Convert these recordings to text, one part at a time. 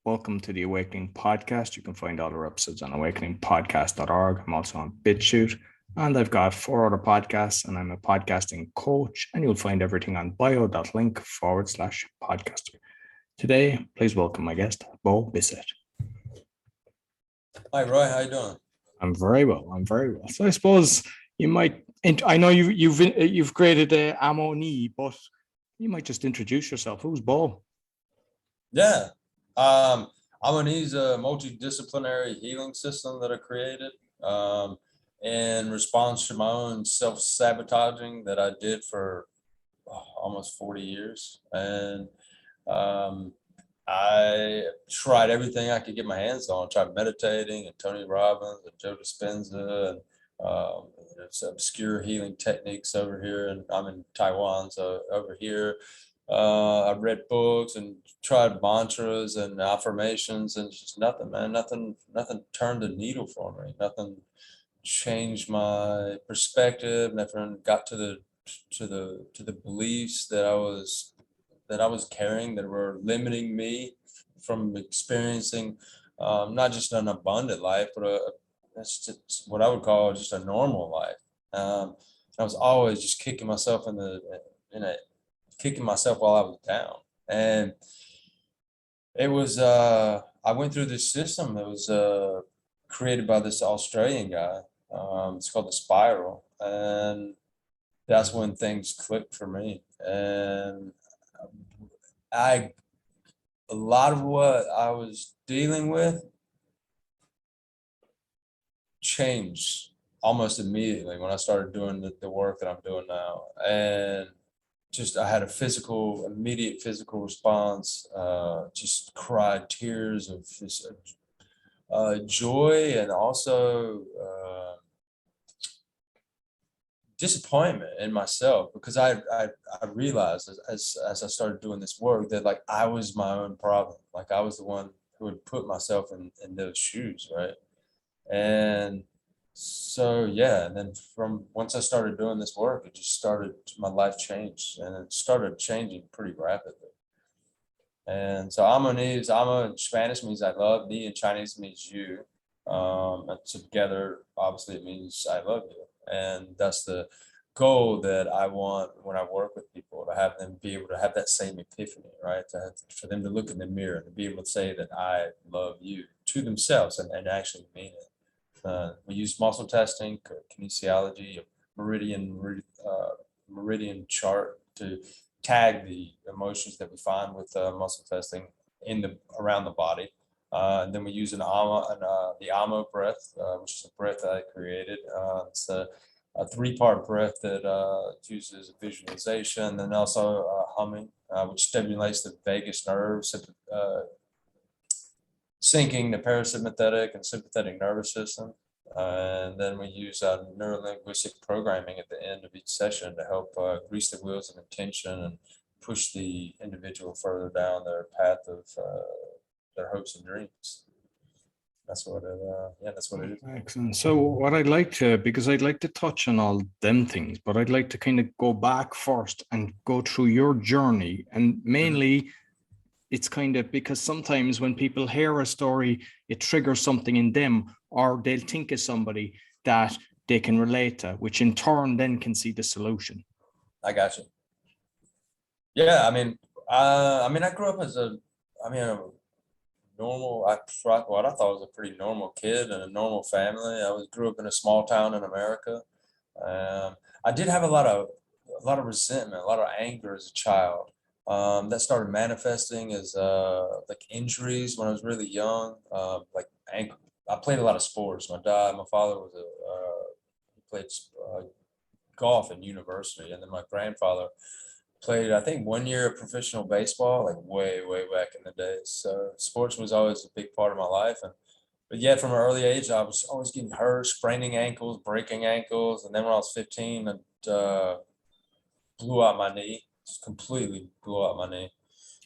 Welcome to the Awakening Podcast. You can find all our episodes on awakeningpodcast.org. I'm also on BitChute, and I've got 4 other podcasts, and I'm a podcasting coach, and you'll find everything on bio.link/podcaster. Today, please welcome my guest, Bo Bissett. Hi, Roy. How you doing? I'm very well. So I suppose you might, I know you've created Amo Ni, but you might just introduce yourself. Who's Bo? Yeah. Amo Ni is a multidisciplinary healing system that I created in response to my own self-sabotaging that I did for almost 40 years. And I tried everything I could get my hands on. I tried meditating and Tony Robbins and Joe Dispenza and some obscure healing techniques over here. And I'm in Taiwan, so over here. I've read books and tried mantras and affirmations, and it's just nothing, man. Nothing turned the needle for me. Nothing changed my perspective. Nothing got to the beliefs that I was carrying that were limiting me from experiencing not just an abundant life, but that's just what I would call just a normal life. I was always just kicking myself kicking myself while I was down. And it was, I went through this system that was created by this Australian guy. It's called the Spiral. And that's when things clicked for me. And a lot of what I was dealing with changed almost immediately when I started doing the work that I'm doing now. And I had a immediate physical response, just cried tears of just joy and also disappointment in myself, because I realized as I started doing this work that like I was my own problem. Like I was the one who had put myself in those shoes, right? And so, yeah, and then from once I started doing this work, my life changed, and it started changing pretty rapidly. And so Amo in Spanish means I love, Ni in Chinese means you. And together, obviously, it means I love you. And that's the goal that I want when I work with people, to have them be able to have that same epiphany, right? For them to look in the mirror and be able to say that I love you to themselves and actually mean it. We use muscle testing, kinesiology, a meridian chart to tag the emotions that we find with muscle testing around the body. And then we use the Amo breath, which is a breath that I created. It's a 3-part breath that uses visualization and also humming, which stimulates the vagus nerve, syncing the parasympathetic and sympathetic nervous system. And then we use neuro-linguistic programming at the end of each session to help grease the wheels of intention and push the individual further down their path of their hopes and dreams. That's what it is. Excellent. So what because I'd like to touch on all them things, but I'd like to kind of go back first and go through your journey. And mainly it's kind of because sometimes when people hear a story, it triggers something in them, or they'll think of somebody that they can relate to, which in turn then can see the solution. I got you. Yeah, I grew up as a normal, what I thought was a pretty normal kid in a normal family. Grew up in a small town in America. I did have a lot of resentment, a lot of anger as a child. That started manifesting as like injuries when I was really young. Like ankle. I played a lot of sports. My father was he played golf in university, and then my grandfather played, I think, 1 year of professional baseball, like way back in the days. So sports was always a big part of my life. But yeah, from an early age, I was always getting hurt, spraining ankles, breaking ankles. And then when I was 15, I blew out my knee. Just completely blew out my knee.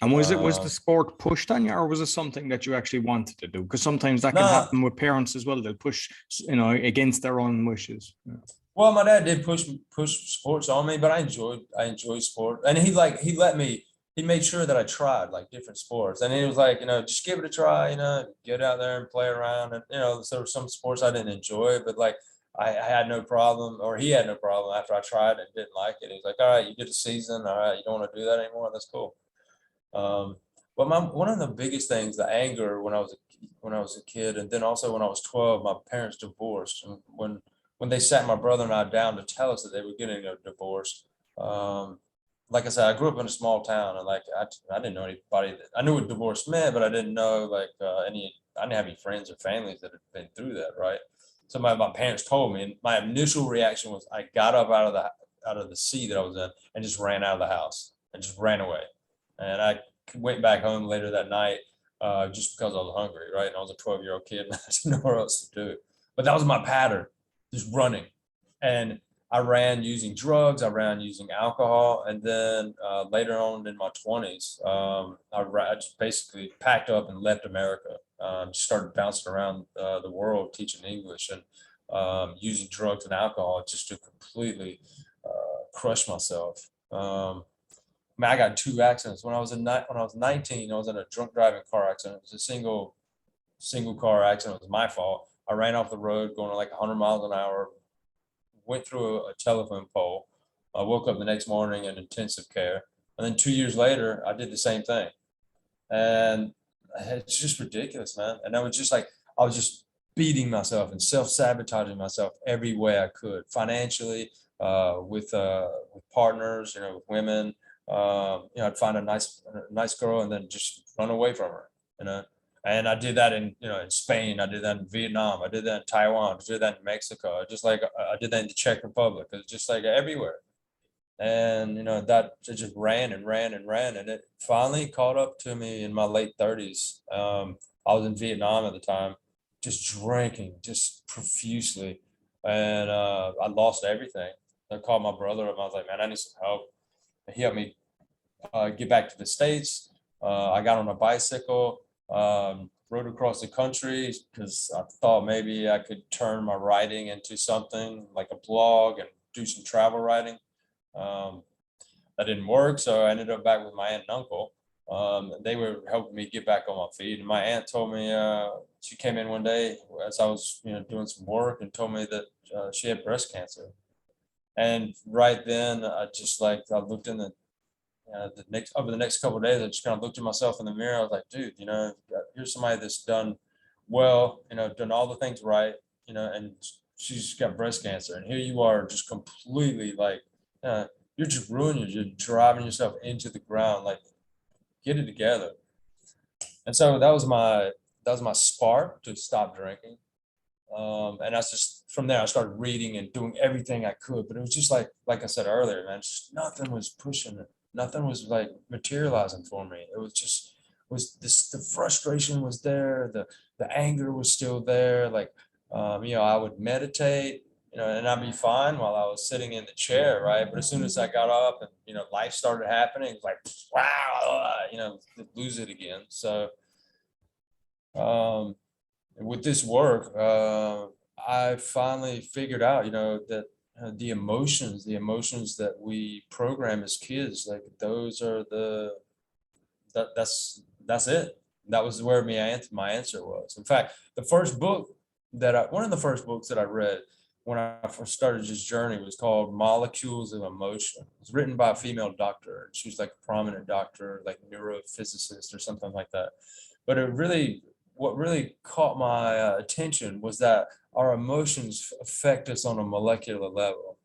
And was the sport pushed on you, or was it something that you actually wanted to do? Because sometimes that can happen with parents as well. They'll push, against their own wishes. Yeah. Well, my dad did push sports on me, but I enjoyed sport, and he let me he made sure that I tried like different sports. And he was like, just give it a try, get out there and play around. And, so there were some sports I didn't enjoy, but like I had no problem, or he had no problem after I tried and didn't like it. He was like, all right, you did a season. All right, you don't want to do that anymore. That's cool. But one of the biggest things, the anger when I was a kid, and then also when I was 12, my parents divorced. And when they sat my brother and I down to tell us that they were getting a divorce, like I said, I grew up in a small town, and like I didn't know anybody. I knew what divorce meant, but I didn't know like I didn't have any friends or families that had been through that, right? So my parents told me, and my initial reaction was I got up out of the seat that I was in and just ran out of the house and just ran away. And I went back home later that night just because I was hungry, right? And I was a 12-year-old kid and I didn't know what else to do. But that was my pattern, just running. And I ran using drugs, I ran using alcohol. And then later on in my 20s, I just basically packed up and left America. Just started bouncing around the world teaching English and using drugs and alcohol just to completely crush myself. I got 2 accidents. When I was 19, I was in a drunk driving car accident. It was a single car accident. It was my fault. I ran off the road going like 100 miles an hour, went through a telephone pole. I woke up the next morning in intensive care. And then 2 years later, I did the same thing. And it's just ridiculous, man. And I was just beating myself and self-sabotaging myself every way I could, financially, with partners, with women. I'd find a nice girl and then just run away from her, And I did that in Spain. I did that in Vietnam. I did that in Taiwan. I did that in Mexico. I did that in the Czech Republic. It's just like everywhere. And, that just ran and ran and ran. And it finally caught up to me in my late 30s. I was in Vietnam at the time, just drinking, just profusely. And I lost everything. I called my brother up. I was like, man, I need some help. And he helped me get back to the States. I got on a bicycle, rode across the country because I thought maybe I could turn my writing into something like a blog and do some travel writing. That didn't work, so I ended up back with my aunt and uncle. They were helping me get back on my feet. And my aunt told me, she came in one day as I was doing some work and told me that she had breast cancer. And right then I looked in over the next couple of days, I just kind of looked at myself in the mirror. I was like, dude, here's somebody that's done well, done all the things right, and she's got breast cancer. And here you are just completely like, you're just ruining it. You're driving yourself into the ground. Like, get it together. And so that was my spark to stop drinking. And that's just from there, I started reading and doing everything I could. But it was just like I said earlier, man, just nothing was pushing it. Nothing was like materializing for me. It was the frustration was there. The anger was still there. Like, I would meditate, and I'd be fine while I was sitting in the chair, right? But as soon as I got up and, life started happening, it's like, wow, lose it again. So, with this work, I finally figured out, that the emotions that we program as kids, like those are that's it. That was where my answer was. In fact, one of the first books that I read when I first started this journey was called Molecules of Emotion. It was written by a female doctor. She was like a prominent doctor, like neurophysicist or something like that. But what really caught my attention was that our emotions affect us on a molecular level.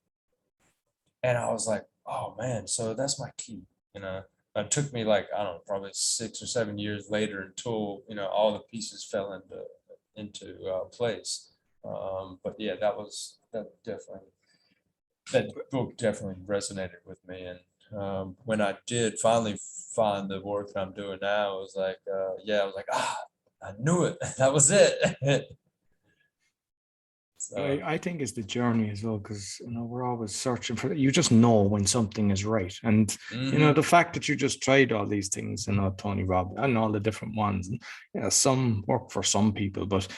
And I was like, oh man, so that's my key, It took me like, I don't know, probably 6 or 7 years later until, all the pieces fell into place. But yeah, that book definitely resonated with me. And when I did finally find the work that I'm doing now, it was like, I was like, I knew it. That was it. So. I think it's the journey as well, because we're always searching for. You just know when something is right, and the fact that you just tried all these things, Tony Robb and all the different ones, and some work for some people, but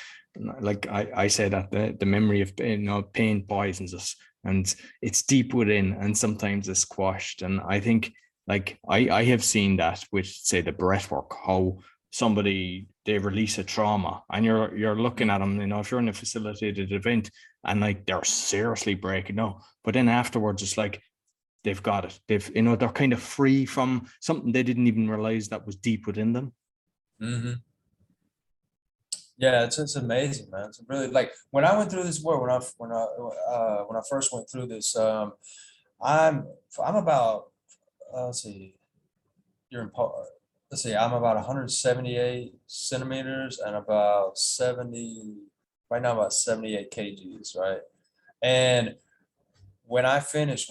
like I say that the memory of pain poisons us, and it's deep within, and sometimes it's squashed. And I think like I have seen that with, say, the breathwork, how somebody, they release a trauma and you're looking at them, if you're in a facilitated event and like they're seriously breaking down, but then afterwards it's like they've got it. They're kind of free from something they didn't even realize that was deep within them. Mm-hmm. Yeah, it's amazing, man. It's really, like, when I went through this work, when I first went through this, I'm about, let's see, you're in, let's see, I'm about 178 centimeters and about 70, right now about 78 kgs, right? And when I finished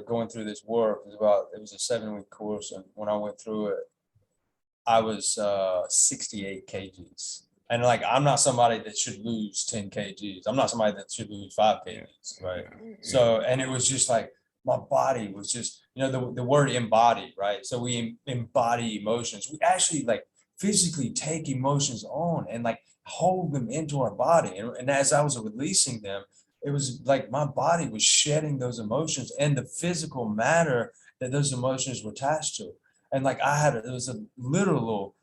going through this work, it was a 7-week course, and when I went through it, I was 68 kgs. And like, I'm not somebody that should lose 10 kgs. I'm not somebody that should lose 5 kgs, right? So, and it was just like, my body was just, the word embody, right? So we embody emotions. We actually like physically take emotions on and like hold them into our body. And as I was releasing them, it was like my body was shedding those emotions and the physical matter that those emotions were attached to. And like it was a literal,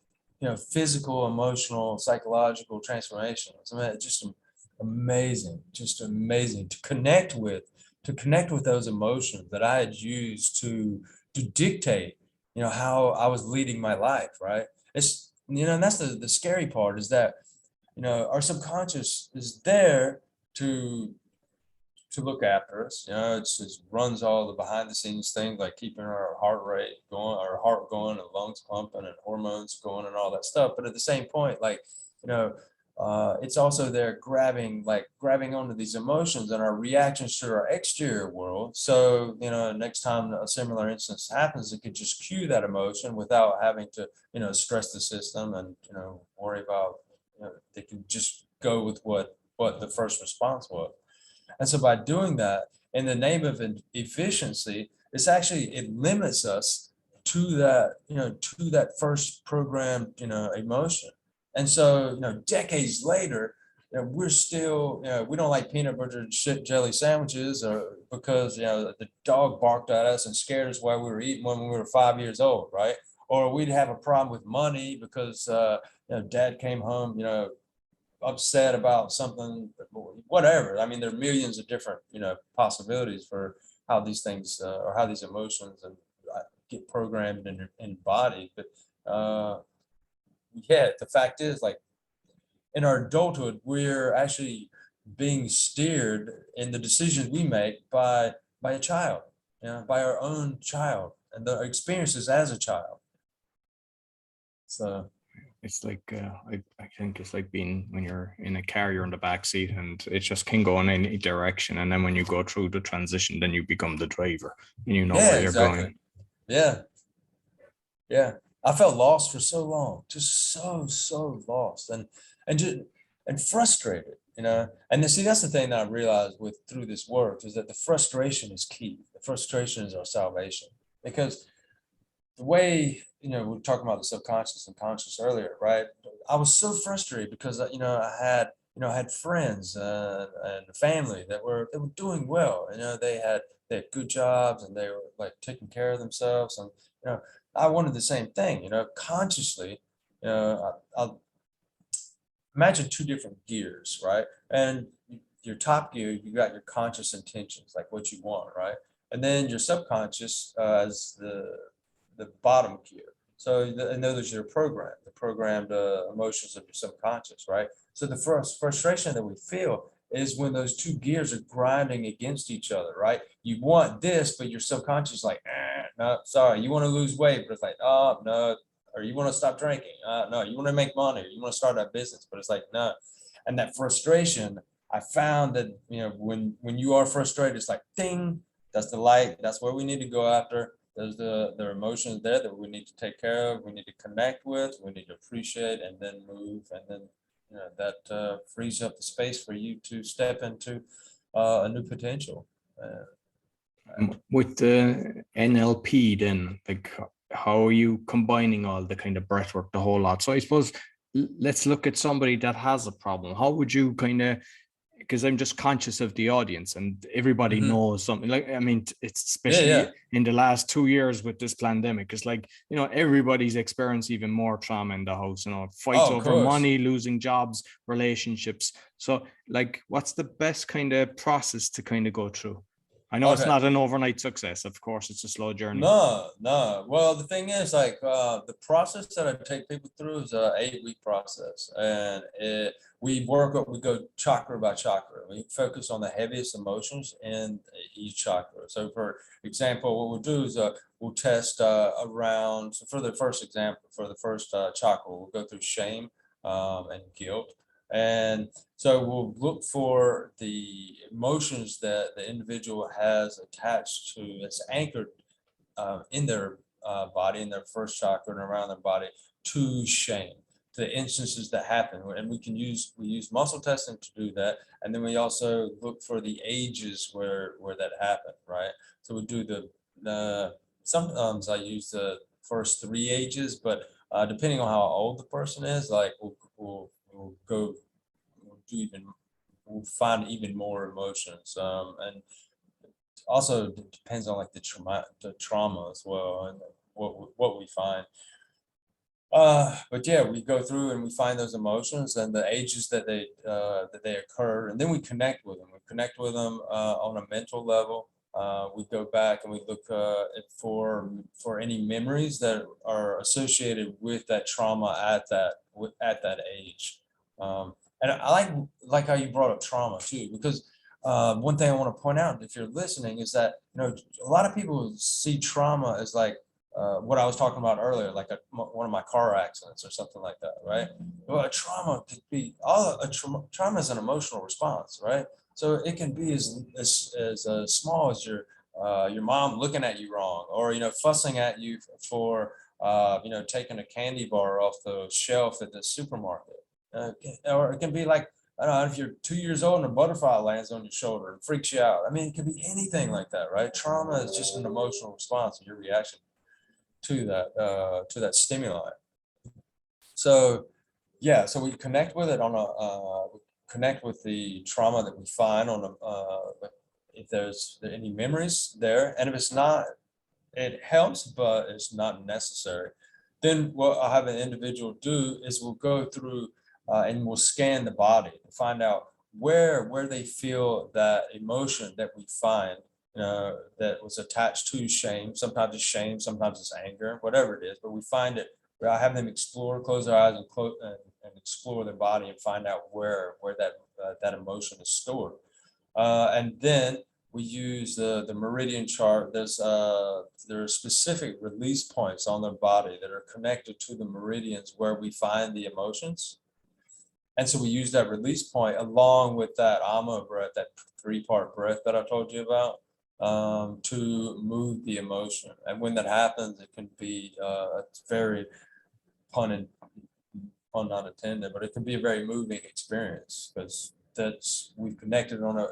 physical, emotional, psychological transformation. I mean, just amazing to connect with those emotions that I had used to dictate, how I was leading my life. Right. It's, and that's the scary part, is that, our subconscious is there to look after us. It runs all the behind the scenes things, like keeping our heart rate going, our heart going, and lungs pumping, and hormones going, and all that stuff. But at the same point, like, it's also there grabbing onto these emotions and our reactions to our exterior world. So, next time a similar instance happens, it could just cue that emotion without having to, stress the system and, worry about, they can just go with what the first response was. And so by doing that, in the name of efficiency, it limits us to that first programmed, emotion. And so, decades later, we're still, we don't like peanut butter and jelly sandwiches, or because, the dog barked at us and scared us while we were eating when we were 5 years old, right? Or we'd have a problem with money because, dad came home, upset about something, whatever. I mean, there are millions of different, possibilities for how these things, or how these emotions get programmed and embodied. But yeah, the fact is, like, in our adulthood, we're actually being steered in the decisions we make by a child, by our own child and the experiences as a child. So it's like I think it's like being, when you're in a car, you're in the back seat and it just can go in any direction, and then when you go through the transition, then you become the driver and yeah, where you're exactly. going. Yeah, I felt lost for so long, just so lost, and frustrated, and then, see, that's the thing that I realized through this work, is that the frustration is key. The frustration is our salvation, because the way, we were talking about the subconscious and conscious earlier, right? I was so frustrated because, I had friends and family that were doing well. They had good jobs and they were like taking care of themselves. And, I wanted the same thing, consciously. I'll imagine two different gears, right? And your top gear, you got your conscious intentions, like what you want, right? And then your subconscious is the bottom gear. So and those are your the programmed emotions of your subconscious, right? So the first frustration that we feel is when those two gears are grinding against each other, right? You want this, but your subconscious is like, no, sorry. You want to lose weight, but it's like, oh, no. Or you want to stop drinking. No, you want to make money, or you want to start a business, but it's like, no. And that frustration, I found that, when you are frustrated, it's like, ding, that's the light. That's where we need to go after. There's the emotions there that we need to take care of. We need to connect with. We need to appreciate, and then move. And then, that frees up the space for you to step into a new potential. With the NLP, then, like, how are you combining all the kind of breathwork, the whole lot? So I suppose let's look at somebody that has a problem. How would you kind of because I'm just conscious of the audience, and everybody knows something. Like, I mean, it's especially in the last 2 years with this pandemic, it's like, you know, everybody's experienced even more trauma in the house, you know, fights over money, losing jobs, relationships. So like, what's the best kind of process to kind of go through? I know it's not an overnight success. Of course, it's a slow journey. No. Well, the thing is, like, the process that I take people through is a 8-week process, and we go chakra by chakra. We focus on the heaviest emotions in each chakra. So, for example, what we'll do is we'll test around. So for the first example, for the first chakra, we'll go through shame and guilt. And so we'll look for the emotions that the individual has attached to, it's anchored in their body, in their first chakra and around their body, to shame, to the instances that happen. And we use muscle testing to do that. And then we also look for the ages where that happened, right? So we do sometimes I use the first 3 ages, but depending on how old the person is, like we'll find even more emotions, and also depends on like the trauma as well, and what we find. But yeah, we go through and we find those emotions and the ages that they occur, and then we connect with them. We connect with them on a mental level. We go back and we look for any memories that are associated with that trauma at that age. And I like how you brought up trauma too, because one thing I want to point out, if you're listening, is that, you know, a lot of people see trauma as like what I was talking about earlier, like one of my car accidents or something like that, right? Well, a trauma could be trauma is an emotional response, right? So it can be as small as your mom looking at you wrong, or, you know, fussing at you for you know, taking a candy bar off the shelf at the supermarket. Or it can be like, I don't know, if you're 2 years old and a butterfly lands on your shoulder and freaks you out. I mean, it can be anything like that, right? Trauma is just an emotional response and your reaction to that stimuli. So yeah, so we connect with it connect with the trauma that we find on if there's any memories there, and if it's not, it helps, but it's not necessary. Then what I'll have an individual do is we'll go through and we'll scan the body to find out where they feel that emotion that we find that was attached to shame. Sometimes it's shame, sometimes it's anger, whatever it is, but we find it. I have them close their eyes and explore their body and find out where that emotion is stored. And then we use the meridian chart. There are specific release points on their body that are connected to the meridians where we find the emotions. And so we use that release point along with that Amo breath, that 3-part breath that I told you about, to move the emotion. And when that happens, it can be it's very pun not intended, but it can be a very moving experience, because we've connected on a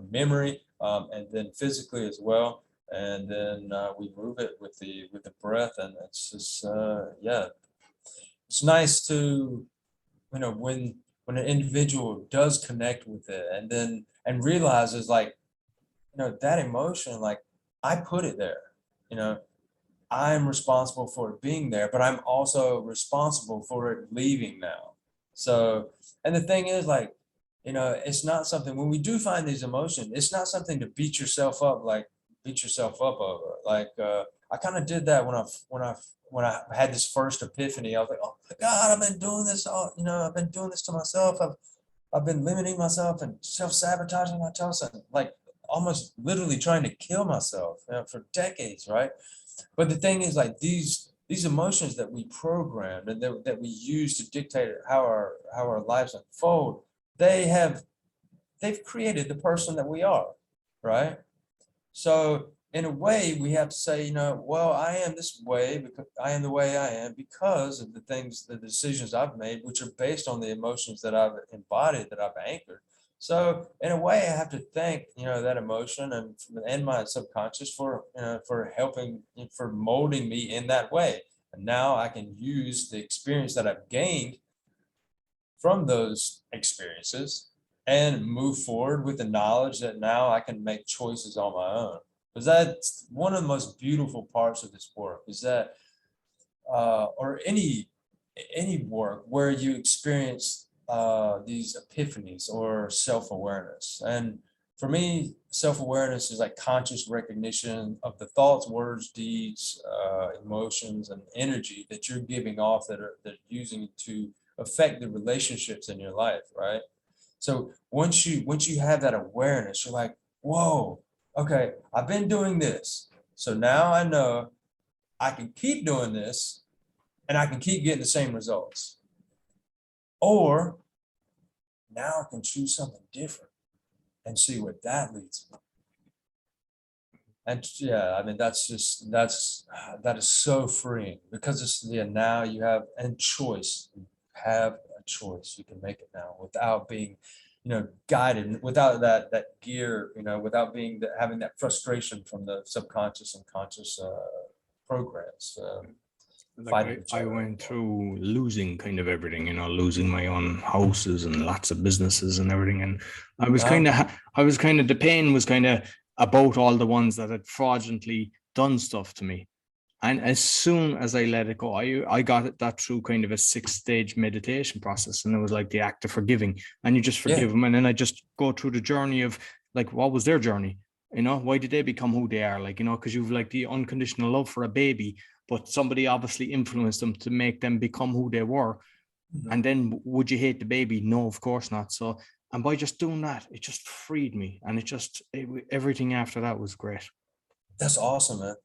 memory, and then physically as well, and then we move it with the breath, and it's just yeah, it's nice to, you know, when an individual does connect with it and realizes, like, you know, that emotion, like, I put it there, you know, I'm responsible for it being there, but I'm also responsible for it leaving now. So, and the thing is, like, you know, it's not something, when we do find these emotions, it's not something to beat yourself up over. Like, I kind of did that when I had this first epiphany. I was like, oh my God, I've been doing this I've been doing this to myself. I've been limiting myself and self-sabotaging myself, and like almost literally trying to kill myself, you know, for decades, right? But the thing is, like, these emotions that we programmed and that we use to dictate how our lives unfold, they've created the person that we are, right? So in a way, we have to say, you know, well, I am this way because I am the way I am because of the decisions I've made, which are based on the emotions that I've embodied, that I've anchored. So in a way, I have to thank, you know, that emotion and my subconscious for helping, for molding me in that way. And now I can use the experience that I've gained from those experiences and move forward with the knowledge that now I can make choices on my own. Because that's one of the most beautiful parts of this work, is that, or any work where you experience these epiphanies or self-awareness. And for me, self-awareness is like conscious recognition of the thoughts, words, deeds, emotions, and energy that you're giving off that are using to affect the relationships in your life, right? So once you have that awareness, you're like, whoa, okay, I've been doing this. So now I know I can keep doing this and I can keep getting the same results. Or now I can choose something different and see what that leads me. And yeah, I mean, that is so freeing, because it's, yeah, now you have choice. You have a choice. You can make it now without being, guided, without that gear, without being having that frustration from the subconscious and conscious programs. Like I went through losing kind of everything, losing my own houses and lots of businesses and everything. And the pain was kind of about all the ones that had fraudulently done stuff to me. And as soon as I let it go, I got that through kind of a 6-stage meditation process. And it was like the act of forgiving, and you just forgive them. And then I just go through the journey of like, what was their journey? Why did they become who they are? Like, because you've like the unconditional love for a baby, but somebody obviously influenced them to make them become who they were. Mm-hmm. And then would you hate the baby? No, of course not. So, and by just doing that, it just freed me. And everything after that was great. That's awesome, man.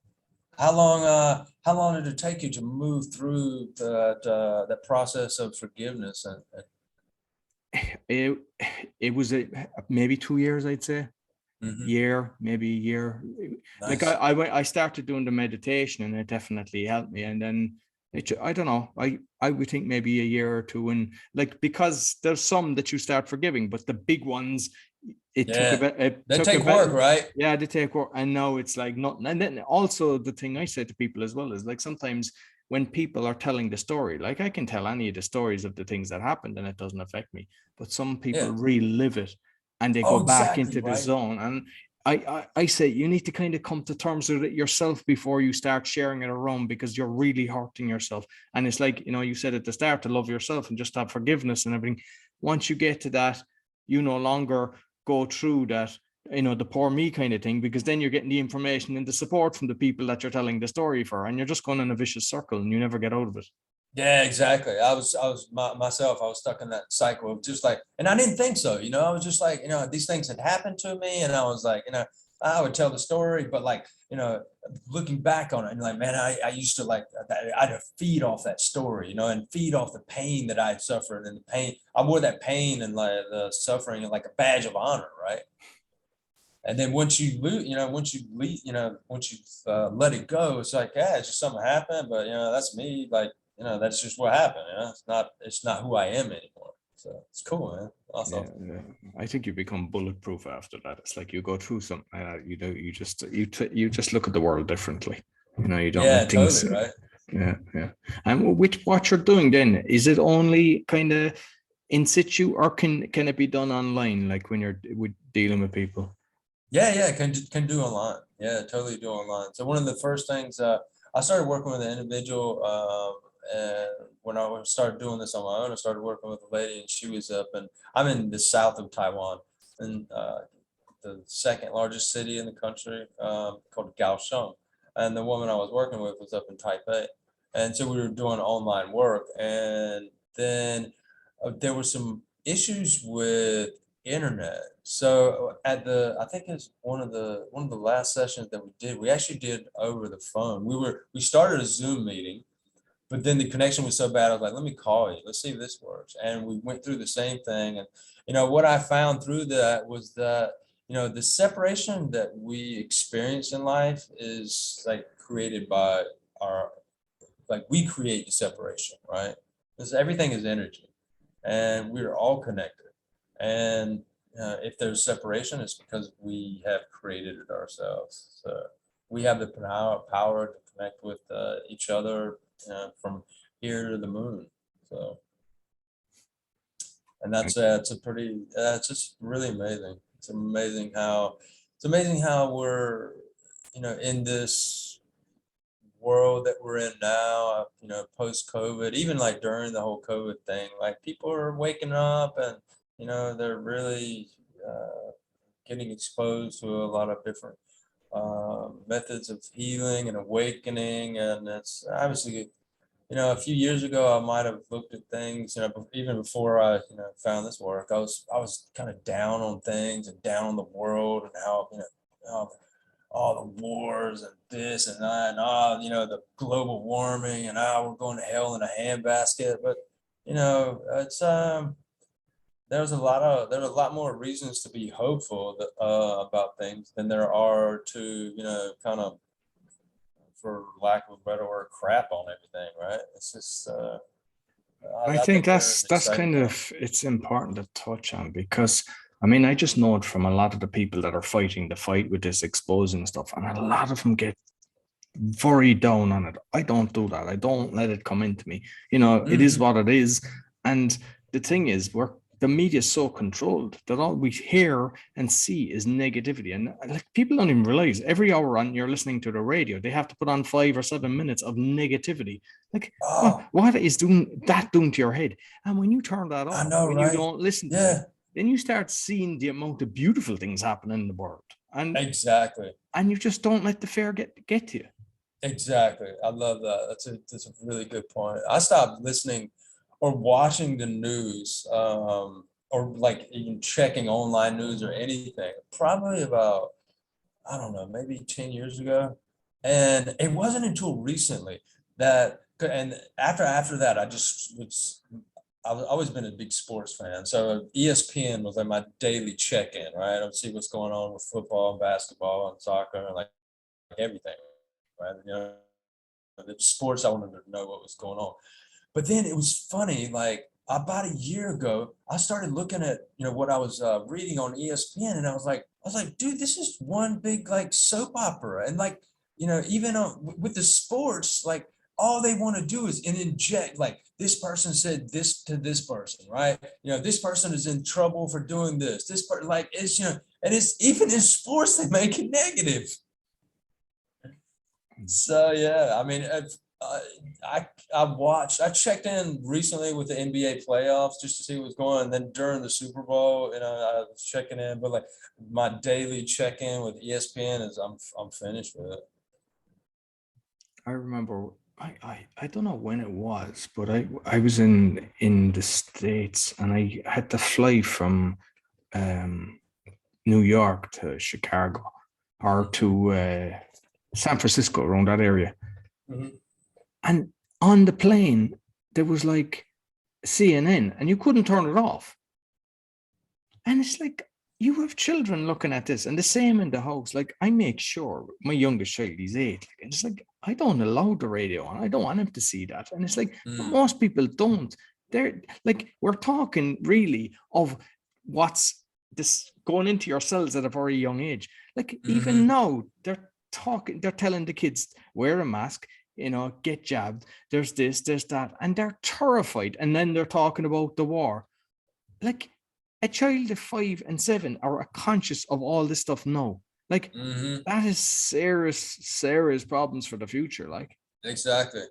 How long did it take you to move through that process of forgiveness? It was maybe 2 years, I'd say. Mm-hmm. Maybe a year. Nice. Like I started doing the meditation, and it definitely helped me. And then I don't know, I would think maybe a year or two, and like, because there's some that you start forgiving, but the big ones, took a bit. They take work, right? Yeah, they take work, and now it's like nothing. And then also the thing I say to people as well is, like, sometimes when people are telling the story, like, I can tell any of the stories of the things that happened and it doesn't affect me, but some people relive it and they go back into the zone. And I say you need to kind of come to terms with it yourself before you start sharing it around, because you're really hurting yourself. And it's like, you said at the start, to love yourself and just have forgiveness and everything. Once you get to that, you no longer go through that, the poor me kind of thing, because then you're getting the information and the support from the people that you're telling the story for, and you're just going in a vicious circle and you never get out of it. Yeah, exactly. I was myself, I was stuck in that cycle of just like, and I didn't think so, I was just like, these things had happened to me, and I was like, I would tell the story, but like, looking back on it, and like, man, I used to like, I'd feed off that story, and feed off the pain that I'd suffered, and the pain, I wore that pain and like the suffering like a badge of honor, right? And then once you lose, once you leave, once you let it go, it's like, yeah, it's just something happened, but that's me, like, that's just what happened. It's not who I am anymore. So it's cool, man. Awesome. Yeah. I think you become bulletproof after that. It's like you go through something like that, you just look at the world differently. You don't let things. Totally, right? Yeah. And what you're doing then, is it only kind of in situ, or can it be done online, like when you're dealing with people? Yeah, can do online. Yeah, totally do online. So one of the first things, I started working with an individual, and when I started doing this on my own, I started working with a lady, and she was up, and I'm in the south of Taiwan, and the second largest city in the country, called Kaohsiung, and the woman I was working with was up in Taipei, and so we were doing online work, and then there were some issues with internet. So I think it's one of the last sessions that we actually did over the phone. We started a Zoom meeting, but then the connection was so bad, I was like, let me call you, let's see if this works. And we went through the same thing. And what I found through that was that the separation that we experience in life is like created by we create the separation, right? Because everything is energy, and we're all connected. And if there's separation, it's because we have created it ourselves. So we have the power to connect with each other from here to the moon. So And that's it's a pretty it's just really amazing. It's amazing how we're, you know, in this world that we're in now, you know, post COVID, even like during the whole COVID thing, like people are waking up and, you know, they're really getting exposed to a lot of different methods of healing and awakening. And it's obviously, you know, a few years ago, I might have looked at things, you know, even before I, you know, found this work, I was kind of down on things and down on the world and how, you know, all the wars and this and that and you know, the global warming and we're going to hell in a handbasket. But, you know, it's there are a lot more reasons to be hopeful about things than there are to, you know, kind of, for lack of a better word, crap on everything, right? It's just I I think think we're in that's an exciting kind time. of, it's important to touch on, because I mean, I just know it from a lot of the people that are fighting the fight with this exposing stuff, and a lot of them get very down on it. I don't do that. I don't let it come into me. You know, it is what it is. And the thing is, the media is so controlled that all we hear and see is negativity. And like, people don't even realize every hour on you're listening to the radio, they have to put on 5 or 7 minutes of negativity. Like, Oh, what is doing to your head? And when you turn that I off, know, when you right? don't listen to it, Yeah, then you start seeing the amount of beautiful things happening in the world. exactly. And you just don't let the fear get to you. Exactly. I love that. That's a really good point. I stopped listening or watching the news, or like even checking online news or anything, probably about, I don't know, maybe 10 years ago. And it wasn't until recently that, and after that, I've always been a big sports fan. So ESPN was like my daily check-in, right? I would see what's going on with football and basketball and soccer and like everything, right? You know, the sports, I wanted to know what was going on. But then it was funny, like about a year ago, I started looking at, you know, what I was reading on ESPN, and I was like, dude, this is one big like soap opera. And like, you know, even with the sports, like all they want to do is inject, like this person said this to this person, right? You know, this person is in trouble for doing this. This part, like, it's, you know, and it's even in sports, they make it negative. So yeah, I mean, uh, I checked in recently with the NBA playoffs just to see what was going on. And then during the Super Bowl, you know, I was checking in, but like my daily check-in with ESPN is I'm finished with it. I remember, I don't know when it was, but I was in the States, and I had to fly from New York to Chicago, or to San Francisco, around that area. Mhm. And on the plane, there was like CNN, and you couldn't turn it off. And it's like, you have children looking at this, and the same in the house. Like, I make sure my youngest child, he's 8, and it's like, I don't allow the radio on. I don't want him to see that. And it's like, most people don't. They're like, we're talking really of what's this going into your cells at a very young age. Like, even now, they're telling the kids, wear a mask, you know, get jabbed. There's this, there's that, and they're terrified. And then they're talking about the war. Like, a child of 5 and 7 are conscious of all this stuff now. Like, that is serious problems for the future. Like, Exactly.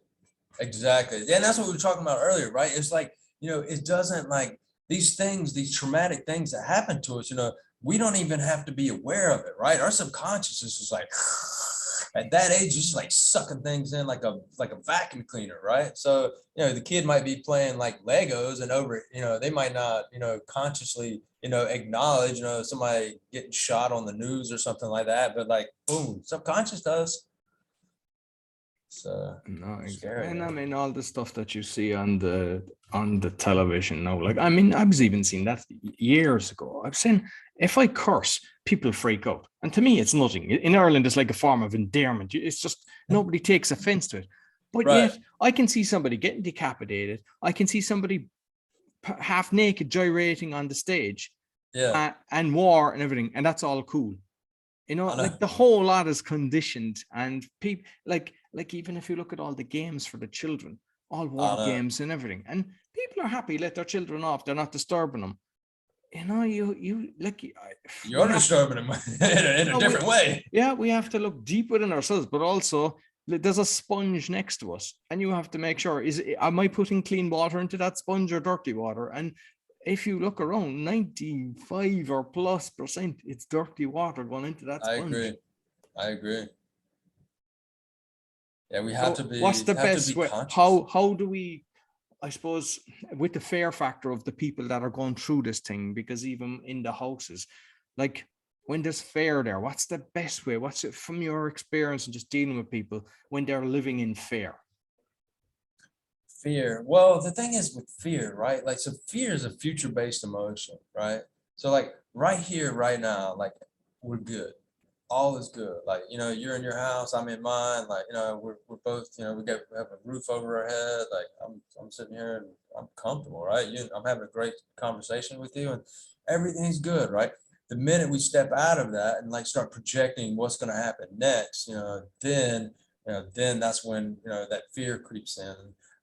Exactly. Yeah, and that's what we were talking about earlier, right? It's like, you know, it doesn't, like these things, these traumatic things that happen to us, you know, we don't even have to be aware of it, right? Our subconscious is just like at that age, just like sucking things in like a vacuum cleaner, right? So, you know, the kid might be playing like Legos and over, you know, they might not, you know, consciously, you know, acknowledge, you know, somebody getting shot on the news or something like that, but like boom, subconscious does. So no, exactly. scary, And I man. mean, all the stuff that you see on the television now. Like, I mean, I was even seeing that years ago. I've seen, if I curse, people freak out, and to me, it's nothing. In Ireland, it's like a form of endearment. It's just, nobody takes offense to it. But Right. yet, I can see somebody getting decapitated. I can see somebody half naked gyrating on the stage, Yeah. and war and everything, and that's all cool. You know, I know. like, the whole lot is conditioned, and people like even if you look at all the games for the children, all I war know. games and everything, and people people are happy, let their children off, they're not disturbing them. You know, you like You're disturbing them in a different way. Yeah, we have to look deep within ourselves, but also there's a sponge next to us, and you have to make sure, am I putting clean water into that sponge or dirty water? And if you look around, 95 or plus %, it's dirty water going into that sponge. I agree. Yeah, we have to be. What's the best way? Conscious. How do we? I suppose with the fear factor of the people that are going through this thing, because even in the houses, like when there's fear there, what's the best way? What's it from your experience and just dealing with people when they're living in fear? Fear. Well, the thing is with fear, right? Like, so fear is a future-based emotion, right? So like right here, right now, like we're good. All is good. Like, you know, you're in your house, I'm in mine. Like, you know, we're both, you know, we have a roof over our head. Like I'm sitting here and I'm comfortable, right? I'm having a great conversation with you and everything's good, right? The minute we step out of that and like start projecting what's going to happen next, then that's when, that fear creeps in.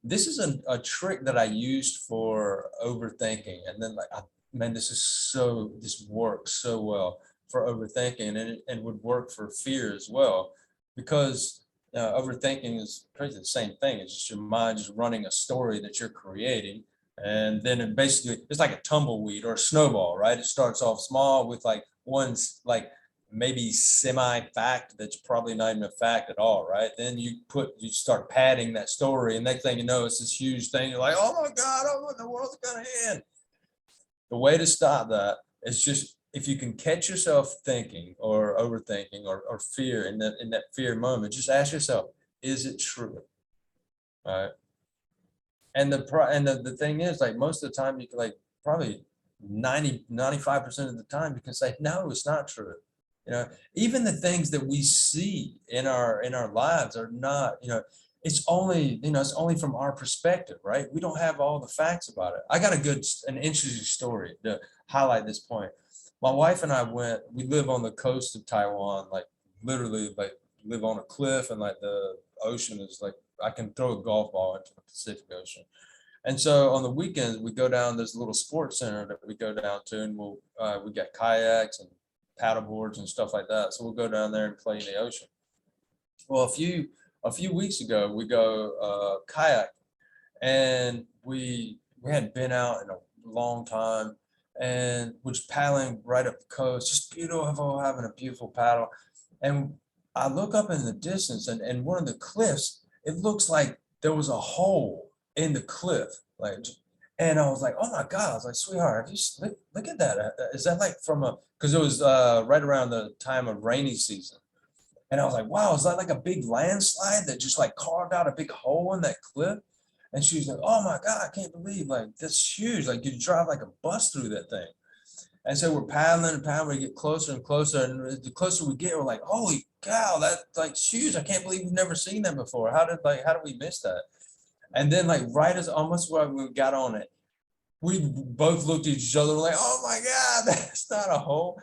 This is a trick that I used for overthinking. And then like, man, this works so well for overthinking, and would work for fear as well, because overthinking is pretty the same thing. It's just your mind just running a story that you're creating, and then it's like a tumbleweed or a snowball, right? It starts off small with like one's like maybe semi-fact that's probably not even a fact at all, right? Then you start padding that story, and next thing you know, it's this huge thing. You're like, oh my God, oh, what in the world's gonna end? The way to stop that is just, if you can catch yourself thinking or overthinking or fear in that fear moment, just ask yourself, is it true? Right. And the thing is, like, most of the time you can, like, probably 95% of the time you can say, no, it's not true. Even the things that we see in our lives are not, it's only from our perspective, right? We don't have all the facts about it. I got an interesting story to highlight this point. My wife and I we live on the coast of Taiwan, like literally like live on a cliff, and like the ocean is like, I can throw a golf ball into the Pacific Ocean. And so on the weekends we go down, there's a little sports center that we go down to, and we got kayaks and paddle boards and stuff like that. So we'll go down there and play in the ocean. Well, a few weeks ago, we go kayak, and we hadn't been out in a long time, and we're just paddling right up the coast, just beautiful, having a beautiful paddle. And I look up in the distance, and one of the cliffs, it looks like there was a hole in the cliff, like, and I was like, oh my God, I was like, sweetheart, have you look at that? Is that like because it was right around the time of rainy season. And I was like, wow, is that like a big landslide that just like carved out a big hole in that cliff? And she was like, oh my God, I can't believe, like, that's huge. Like, you drive like a bus through that thing. And so we're paddling and paddling, we get closer and closer. And the closer we get, we're like, holy cow, that's like huge. I can't believe we've never seen that before. How did we miss that? And then like right as almost where we got on it, we both looked at each other and like, oh my God, that's not a hole.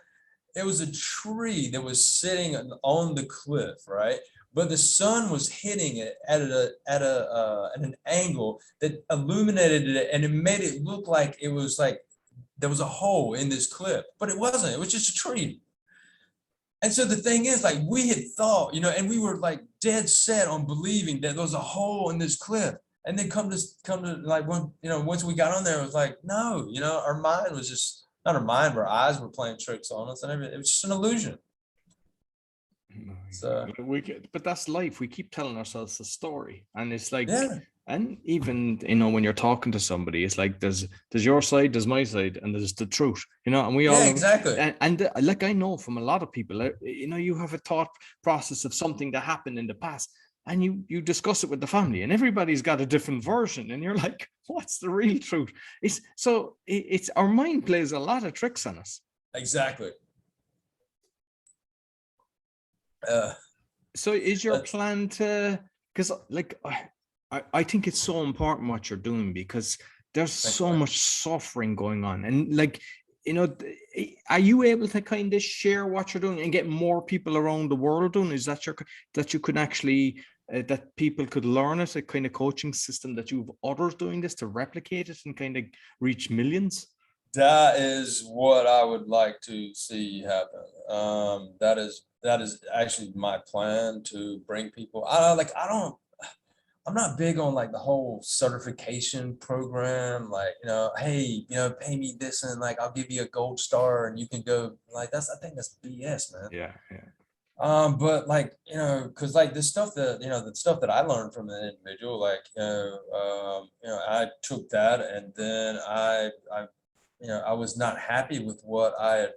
It was a tree that was sitting on the cliff, right? But the sun was hitting it at an angle that illuminated it, and it made it look like it was like there was a hole in this cliff, but it wasn't. It was just a tree. And so the thing is, like, we had thought, and we were like dead set on believing that there was a hole in this cliff. And then come to like, when, once we got on there, it was like, no, our mind was just not our mind, our eyes were playing tricks on us, and everything. It was just an illusion. So, but that's life. We keep telling ourselves a story, and it's like, yeah. And even when you're talking to somebody, it's like there's your side, there's my side, and there's the truth, and we all exactly. And like, I know from a lot of people, you have a thought process of something that happened in the past, and you discuss it with the family, and everybody's got a different version, and you're like, what's the real truth? It's our mind plays a lot of tricks on us. Exactly. So is your plan to, because like I think it's so important what you're doing, because there's so much suffering going on, and like, are you able to kind of share what you're doing and get more people around the world doing? Is that you can actually that people could learn it, a kind of coaching system that you have others doing this to replicate it and kind of reach millions? That is what I would like to see happen. That is actually my plan, to bring people. I'm not big on like the whole certification program. Like, hey, pay me this and like I'll give you a gold star and you can go. Like, I think that's BS, man. Yeah, yeah. But like, because like the stuff that I learned from an individual, like, I took that and then I was not happy with what I had,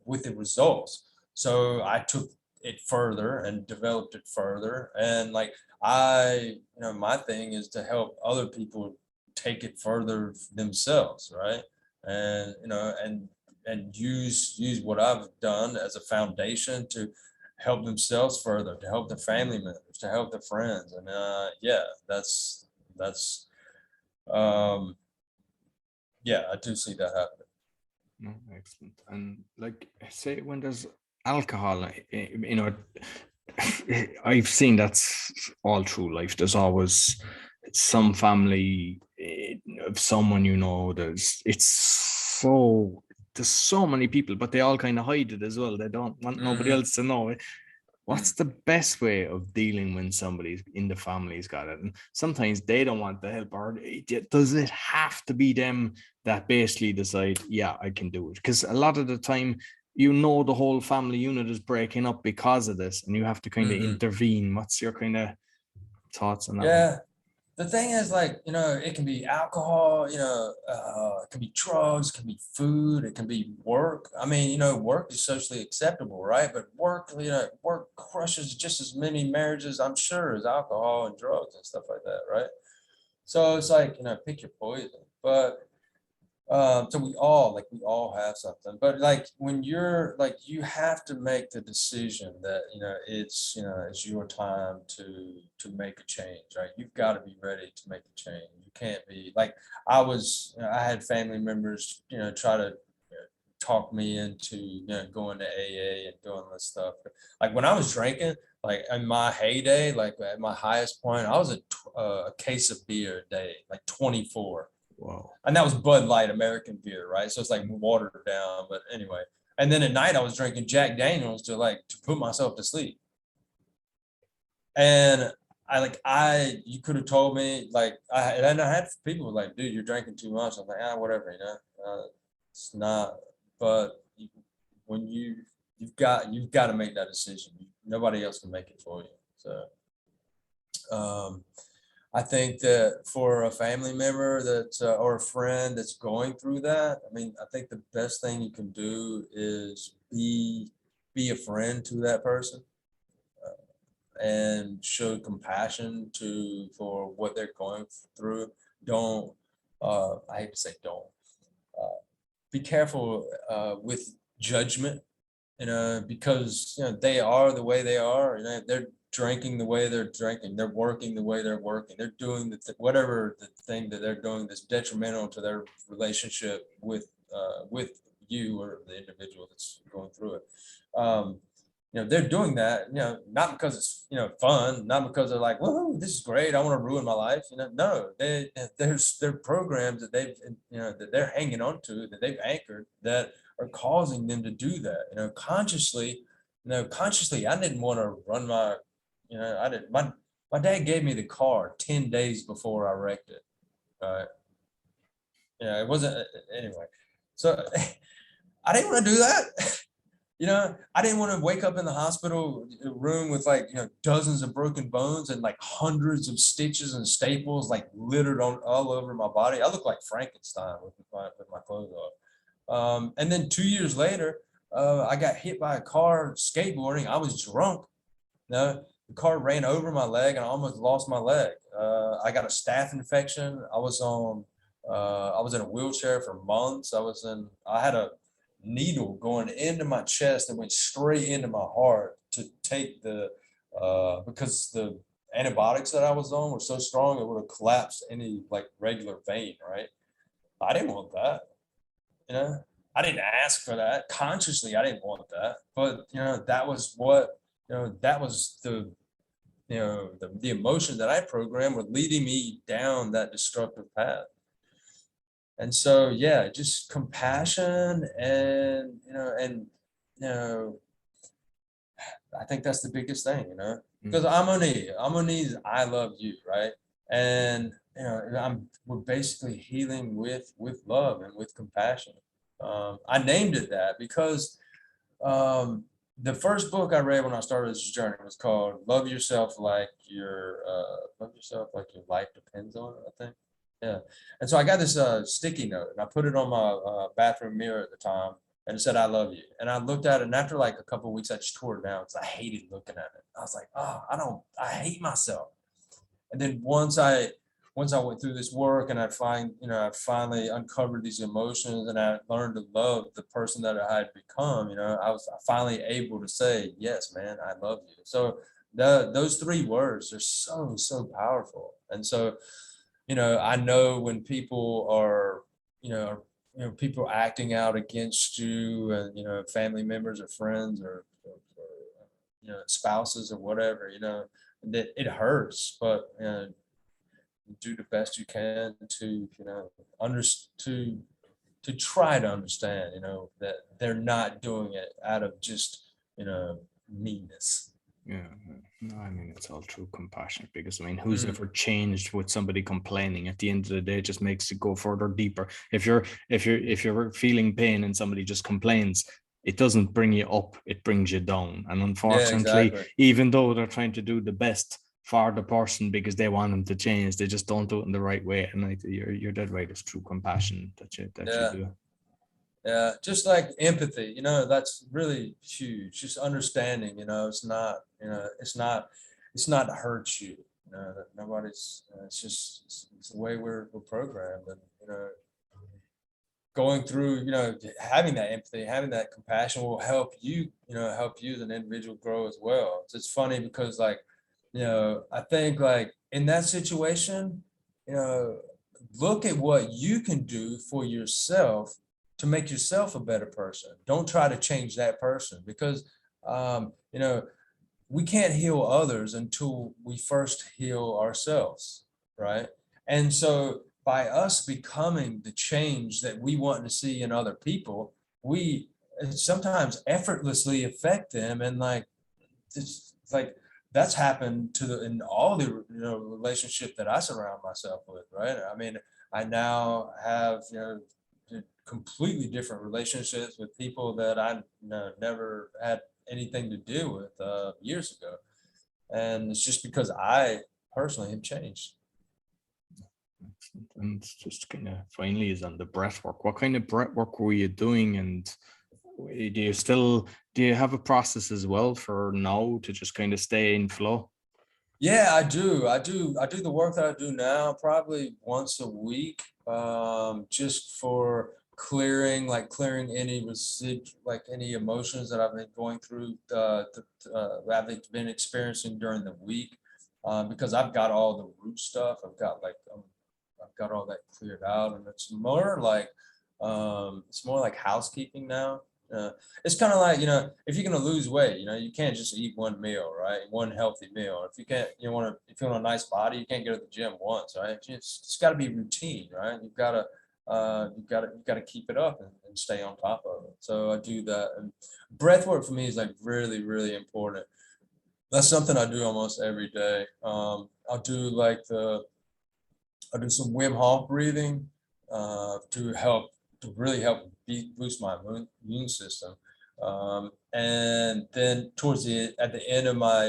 with the results. So I took it further and developed it further. And like, my thing is to help other people take it further themselves, right? And, and use what I've done as a foundation to help themselves further, to help their family members, to help their friends. And yeah, that's yeah, I do see that happening. No, excellent. And like, say when there's alcohol, I've seen that's all through life. There's always some family of someone, there's so many people, but they all kind of hide it as well. They don't want nobody else to know it. What's the best way of dealing when somebody's in the family's got it? And sometimes they don't want the help, or does it have to be them that basically decide, yeah, I can do it? Because a lot of the time, the whole family unit is breaking up because of this, and you have to kind of intervene. What's your kind of thoughts on that? Yeah. The thing is, like, it can be alcohol, it can be drugs, it can be food, it can be work. I mean, work is socially acceptable, right? But work crushes just as many marriages, I'm sure, as alcohol and drugs and stuff like that, right? So it's like, pick your poison. But so we all have something, but like when you're like, you have to make the decision that it's your time to make a change, right? You've got to be ready to make a change. You can't be like, I had family members try to talk me into going to AA and doing this stuff. Like when I was drinking, like in my heyday, like at my highest point, I was a case of beer a day, like 24. Wow. And that was Bud Light American beer, right? So it's like watered down, but anyway. And then at night I was drinking Jack Daniels to put myself to sleep. And you could have told me, like, I had people like, dude, you're drinking too much. I'm like, whatever, it's not. But when you've got to make that decision. Nobody else can make it for you. So, I think that for a family member or a friend that's going through that, I mean, I think the best thing you can do is be a friend to that person and show compassion for what they're going through. Don't, I hate to say don't, be careful with judgment, because, they are the way they are, they're drinking the way they're drinking, they're working the way they're working, they're doing whatever the thing that they're doing that's detrimental to their relationship with you or the individual that's going through it. They're doing that, not because it's, fun, not because they're like, whoa, this is great, I want to ruin my life. No, there's programs that that they're hanging on to, that they've anchored, that are causing them to do that. Consciously, I didn't want to run I didn't, my dad gave me the car 10 days before I wrecked it. It wasn't, anyway. So I didn't want to do that. I didn't want to wake up in the hospital room with like, dozens of broken bones and like hundreds of stitches and staples like littered all over my body. I look like Frankenstein with my clothes off. And then 2 years later, I got hit by a car skateboarding. I was drunk. The car ran over my leg and I almost lost my leg. I got a staph infection. I was in a wheelchair for months. I had a needle going into my chest and went straight into my heart to take because the antibiotics that I was on were so strong, it would have collapsed any like regular vein, right? I didn't want that. I didn't ask for that. Consciously, I didn't want that. But, that was what, that was the the emotions that I programmed were leading me down that destructive path. And so, yeah, just compassion and, I think that's the biggest thing, because Amo Ni is I love you, right? And, we're basically healing with love and with compassion. I named it that because the first book I read when I started this journey was called Love Yourself Like Your Life Depends on It, I think. Yeah. And so I got this sticky note and I put it on my bathroom mirror at the time and it said, I love you. And I looked at it and after like a couple of weeks, I just tore it down because I hated looking at it. I was like, oh, I hate myself. And then once I went through this work and I finally uncovered these emotions and I learned to love the person that I had become, I was finally able to say, yes, man, I love you. So those three words are so, so powerful. And so, I know when people are, people acting out against you and, family members or friends or spouses or whatever, that it hurts, but, do the best you can to to try to understand that they're not doing it out of just meanness. Yeah, no, I mean it's all true compassion because I mean who's ever changed with somebody complaining? At the end of the day, it just makes it go further deeper. If you're feeling pain and somebody just complains, it doesn't bring you up, it brings you down. And unfortunately, exactly. even though they're trying to do the best for the person because they want them to change, they just don't do it in the right way. And like you're dead right, it's true compassion that you do. Yeah, just like empathy, that's really huge. Just understanding, it's not, it's not to hurt you. That nobody's. It's just it's the way we're programmed, and going through, having that empathy, having that compassion will help you, help you as an individual grow as well. It's funny because, like, I think like in that situation, look at what you can do for yourself to make yourself a better person. Don't try to change that person because, we can't heal others until we first heal ourselves, right? And so by us becoming the change that we want to see in other people, we sometimes effortlessly affect them. And like, it's like, that's happened in all the relationship that I surround myself with, right? I mean, I now have completely different relationships with people that I never had anything to do with years ago, and it's just because I personally have changed. And it's just kind of finally is on the breath work. What kind of breath work were you doing, and do you have a process as well for now to just kind of stay in flow? Yeah, I do. I do the work that I do now probably once a week, just for clearing any like any emotions that I've been going through, that I've been experiencing during the week, because I've got all the root stuff. I've got all that cleared out, and it's more like housekeeping now. It's kind of like, if you're going to lose weight, you can't just eat one meal, right? One healthy meal. If you want a nice body, you can't go to the gym once, right? It's got to be routine, right? You've got to keep it up and stay on top of it. So I do that. And breath work for me is like really, really important. That's something I do almost every day. I'll do some Wim Hof breathing, to really help boost my immune system. And then at the end of my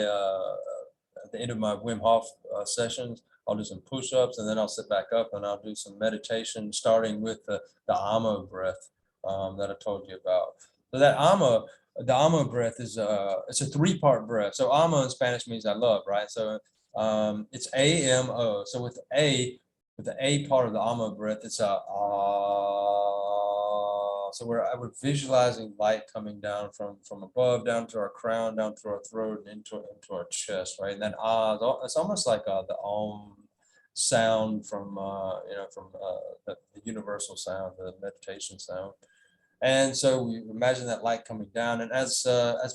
Wim Hof sessions, I'll do some push-ups, and then I'll sit back up and I'll do some meditation, starting with the Amo breath that I told you about. So the Amo breath is it's a 3-part breath. So Amo in Spanish means I love, right? So it's AMO. So with the A part of the Amo breath, it's a so we're visualizing light coming down from above, down to our crown, down through our throat, and into our chest, right? And then it's almost like the Om sound from the universal sound, the meditation sound. And so we imagine that light coming down, and as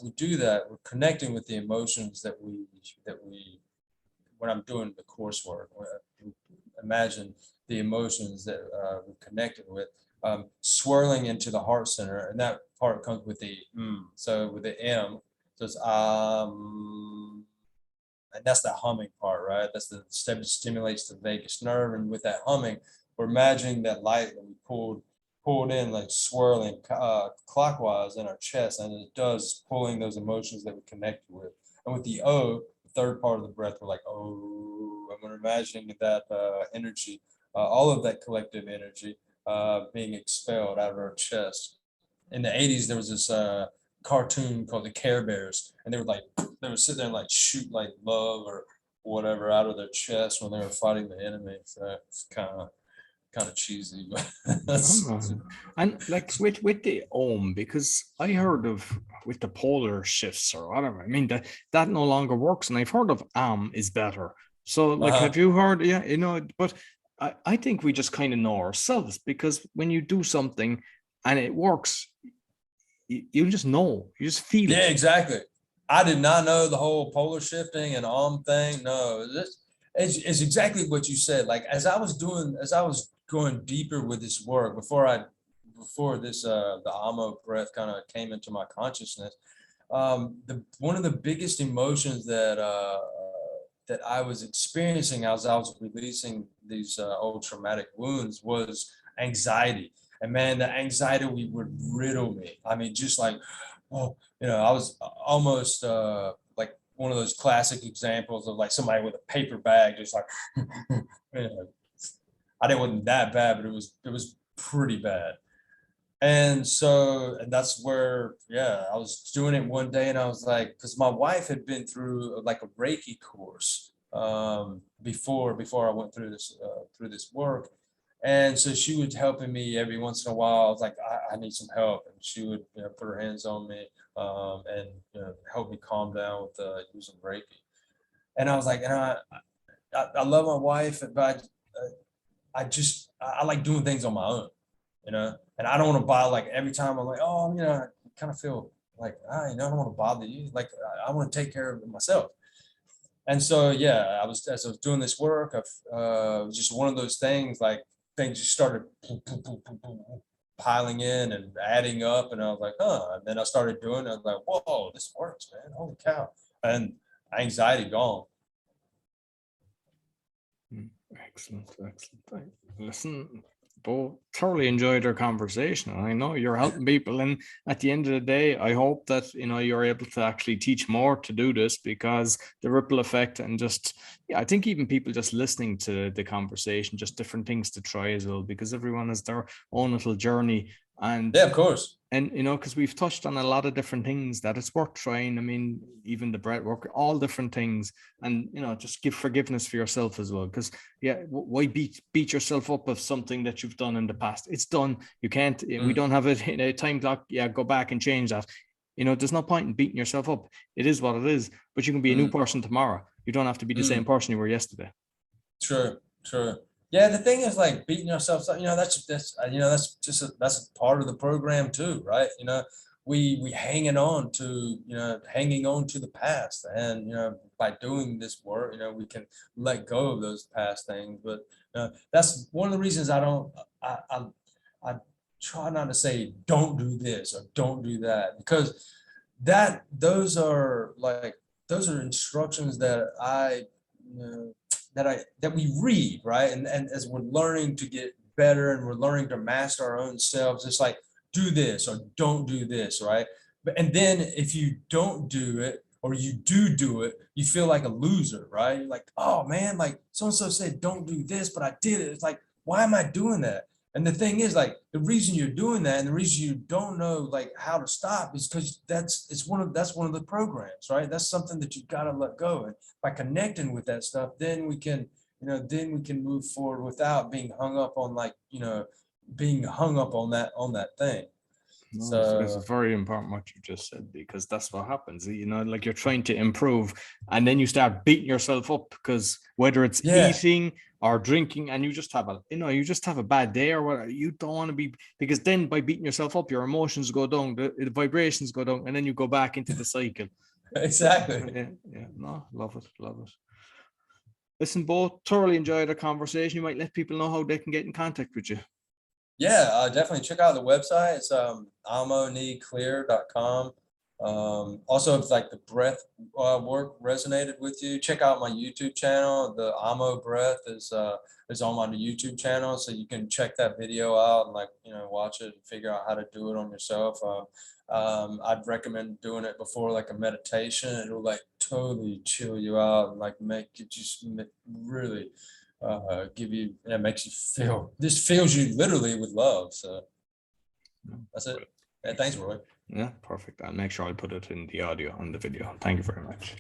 we do that, we're connecting with the emotions that we when I'm doing the coursework, imagine the emotions that we're connected with, swirling into the heart center, and that part comes with the so with the M, so it's and that's the humming part, right? That's the step that stimulates the vagus nerve, and with that humming, we're imagining that light that we pulled in, like swirling clockwise in our chest, and it does pulling those emotions that we connect with. And with the O, the third part of the breath, we're like, oh, and we're imagining that energy, all of that collective energy being expelled out of our chest. In the 80s, there was this cartoon called the Care Bears, and they would sit there and like shoot like love or whatever out of their chest when they were fighting the enemy. So it's kind of cheesy, but that's and like with the ohm, because I heard of with the polar shifts or whatever. I mean that no longer works, and I've heard of is better. So like, have you heard? Yeah, you know, but I think we just kind of know ourselves, because when you do something and it works, you just know, you just feel it. Yeah, exactly. I did not know the whole polar shifting and thing. No, it's exactly what you said. Like as I was going deeper with this work before this the Amo breath kind of came into my consciousness. One of the biggest emotions that I was experiencing as I was releasing these old traumatic wounds was anxiety. And man, the anxiety would riddle me. I mean, just like, oh, you know, I was almost like one of those classic examples of like somebody with a paper bag, just like, you know, I didn't wasn't that bad, but it was pretty bad. And so, and that's where, yeah, I was doing it one day, and I was like, because my wife had been through like a Reiki course before I went through this work. And so she was helping me every once in a while. I was like, I need some help. And she would, you know, put her hands on me and, you know, help me calm down with using Reiki. And I was like, and I love my wife, but I like doing things on my own, you know, and I don't want to bother, like every time I'm like, oh, you know, I kind of feel like, you know, I don't want to bother you. Like, I want to take care of myself. And so, yeah, as I was doing this work, it was just one of those things, like things just started piling in and adding up. And I was like, and then I started doing it. I was like, whoa, this works, man. Holy cow. And anxiety gone. Excellent. Listen, both thoroughly enjoyed our conversation, and I know you're helping people, and at the end of the day, I hope that, you know, you're able to actually teach more to do this, because the ripple effect, and just, yeah, I think even people just listening to the conversation, just different things to try as well, because everyone has their own little journey. And yeah, of course. And, you know, because we've touched on a lot of different things that it's worth trying. I mean, even the breathwork, all different things. And, you know, just give forgiveness for yourself as well. Because, yeah, why beat yourself up of something that you've done in the past? It's done. You can't, we don't have it in a time clock. Yeah, go back and change that. You know, there's no point in beating yourself up. It is what it is. But you can be a new person tomorrow. You don't have to be the same person you were yesterday. True. Yeah, the thing is, like, beating yourself up, you know, that's you know, that's a part of the program too, right? You know, we hanging on to the past, and, you know, by doing this work, you know, we can let go of those past things. But that's one of the reasons I try not to say don't do this or don't do that, because those are instructions that that we read, right? And as we're learning to get better and we're learning to master our own selves, it's like, do this or don't do this, right? And then if you don't do it, or you do it, you feel like a loser, right? You're like, oh man, like so-and-so said don't do this, but I did it. It's like, why am I doing that? And the thing is, like, the reason you're doing that and the reason you don't know like how to stop is because that's one of the programs, right? That's something that you've got to let go. And by connecting with that stuff, then we can move forward without being hung up on, like, you know, being hung up on that thing. No, So it's very important what you just said, because that's what happens. You know, like, you're trying to improve, and then you start beating yourself up, because whether it's eating or drinking, and you just have a bad day or whatever, you don't want to be, because then by beating yourself up, your emotions go down, the vibrations go down, and then you go back into the cycle. exactly. So, yeah, no, love it. listen, both thoroughly enjoyed the conversation. You might let people know how they can get in contact with you. Yeah, definitely check out the website. It's amoneclear.com. Also, if like the breath work resonated with you, check out my YouTube channel. The Amo Breath is on my YouTube channel, so you can check that video out and watch it and figure out how to do it on yourself. I'd recommend doing it before like a meditation. It'll like totally chill you out and like make it just really give you, it makes you feel, this fills you literally with love. So that's it. Yeah, thanks, Roy. Yeah, perfect. I'll make sure I put it in the audio on the video. Thank you very much.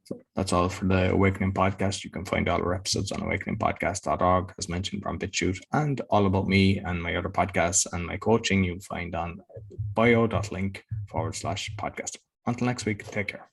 So that's all for the Awakening Podcast. You can find all our episodes on awakeningpodcast.org, as mentioned from BitChute, and all about me and my other podcasts and my coaching you'll find on bio.link/podcaster. Until next week, take care.